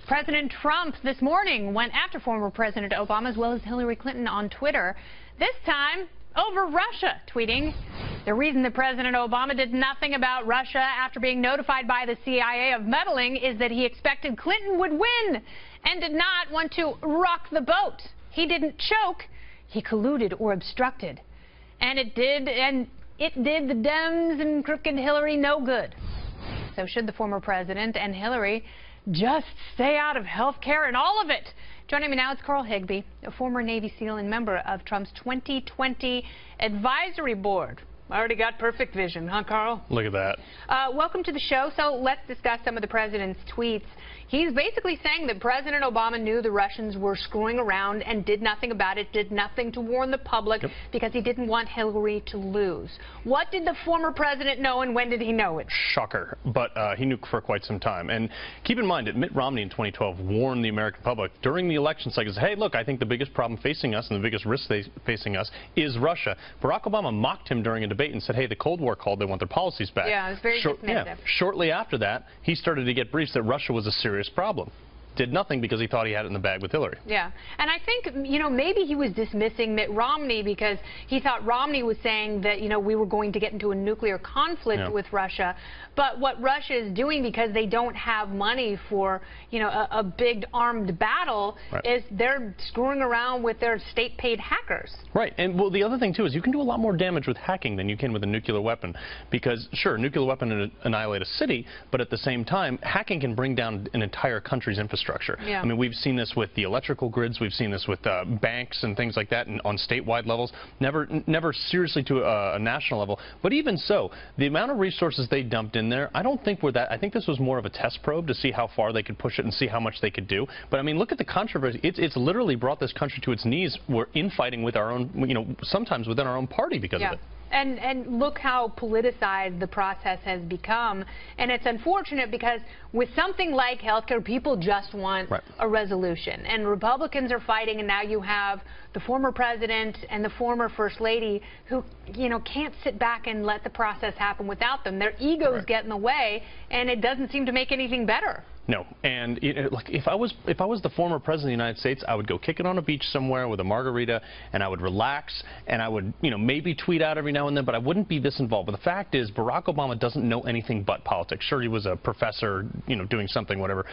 President Trump this morning went after former President Obama as well as Hillary Clinton on Twitter, this time over Russia, tweeting, "The reason that President Obama did nothing about Russia after being notified by the CIA of meddling is that he expected Clinton would win and did not want to rock the boat. He didn't choke, he colluded or obstructed. And it did the Dems and crooked Hillary no good." So should the former president and Hillary just stay out of health care and all of it? Joining me now is Carl Higbie, a former Navy SEAL and member of Trump's 2020 advisory board. Already got perfect vision, huh, Carl? Look at that. Welcome to the show. So let's discuss some of the president's tweets. He's basically saying that President Obama knew the Russians were screwing around and did nothing about it, did nothing to warn the public because he didn't want Hillary to lose. What did the former president know and when did he know it? Shocker, but he knew for quite some time. And keep in mind that Mitt Romney in 2012 warned the American public during the election cycle, hey, look, I think the biggest problem facing us and the biggest risk facing us is Russia. Barack Obama mocked him during a debate and said, hey, the Cold War called, they want their policies back. Yeah, it was very dismissive. Shortly after that, he started to get briefs that Russia was a serious problem. Did nothing because he thought he had it in the bag with Hillary. Yeah, and I think, you know, maybe he was dismissing Mitt Romney because he thought Romney was saying that, you know, we were going to get into a nuclear conflict with Russia. But what Russia is doing, because they don't have money for, you know, a big armed battle, is they're screwing around with their state-paid hackers. Right, and well, the other thing, too, is you can do a lot more damage with hacking than you can with a nuclear weapon. Because, sure, a nuclear weapon can annihilate a city, but at the same time, hacking can bring down an entire country's infrastructure. Yeah. I mean, we've seen this with the electrical grids, we've seen this with banks and things like that, and on statewide levels, never seriously to a national level. But even so, the amount of resources they dumped in there, I don't think we're that. I think this was more of a test probe to see how far they could push it and see how much they could do. But I mean, look at the controversy. It's literally brought this country to its knees. We're infighting with our own, you know, sometimes within our own party because of it. And look how politicized the process has become. And it's unfortunate because with something like healthcare, people just want a resolution. And Republicans are fighting, and now you have the former president and the former first lady who, you know, can't sit back and let the process happen without them. Their egos get in the way, and it doesn't seem to make anything better. No, and you know, like if I was the former president of the United States, I would go kick it on a beach somewhere with a margarita, and I would relax, and I would, you know, maybe tweet out every now and then, but I wouldn't be this involved. But the fact is, Barack Obama doesn't know anything but politics. Sure, he was a professor, you know, doing something, whatever,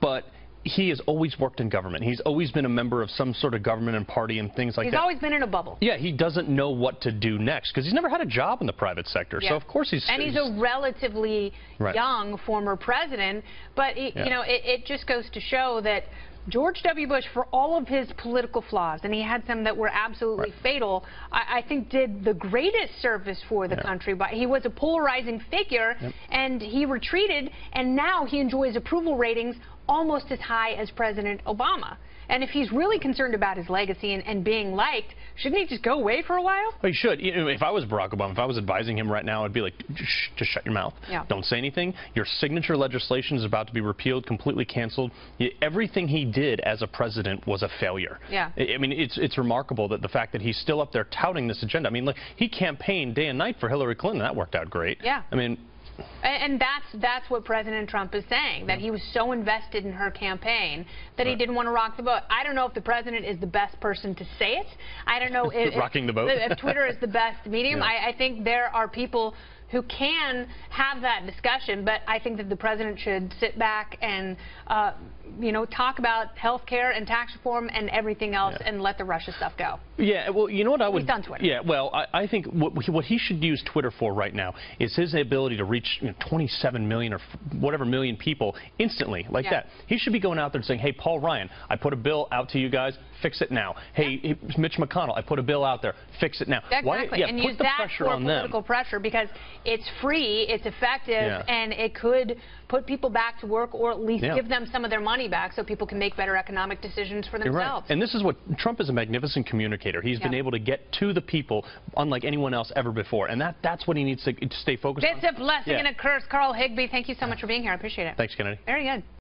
but he has always worked in government. He's always been a member of some sort of government and party and things like that. He's always been in a bubble. Yeah, he doesn't know what to do next because he's never had a job in the private sector. So of course he's... And he's a relatively young former president, but you know, it just goes to show that George W. Bush, for all of his political flaws, and he had some that were absolutely fatal, I think did the greatest service for the country. But he was a polarizing figure, and he retreated, and now he enjoys approval ratings almost as high as President Obama. And if he's really concerned about his legacy and being liked, shouldn't he just go away for a while? Well, he should. You know, if I was Barack Obama, if I was advising him right now, I'd be like, just shut your mouth. Don't say anything. Your signature legislation is about to be repealed, completely canceled. Everything he did as a president was a failure. I mean, it's remarkable that the fact that he's still up there touting this agenda. I mean, look, he campaigned day and night for Hillary Clinton. That worked out great. I mean... And that's what President Trump is saying, that he was so invested in her campaign that he didn't want to rock the boat. I don't know if the president is the best person to say it. I don't know if rocking the boat. If Twitter is the best medium. I think there are people who can have that discussion, but I think that the president should sit back and you know, talk about health care and tax reform and everything else and let the Russia stuff go. Yeah, well, you know what I would... He's on Twitter. Yeah, well, I think what he should use Twitter for right now is his ability to reach 27 million or whatever million people instantly, like that. He should be going out there and saying, hey, Paul Ryan, I put a bill out to you guys, fix it now. Hey, Mitch McConnell, I put a bill out there, fix it now. Exactly, and use that for political pressure because it's free, it's effective, and it could put people back to work or at least give them some of their money back so people can make better economic decisions for themselves. And this is what Trump is, a magnificent communicator. He's been able to get to the people unlike anyone else ever before, and that's what he needs to stay focused on. It's a blessing and a curse. Carl Higbie, thank you so much for being here. I appreciate it. Thanks, Kennedy. Very good.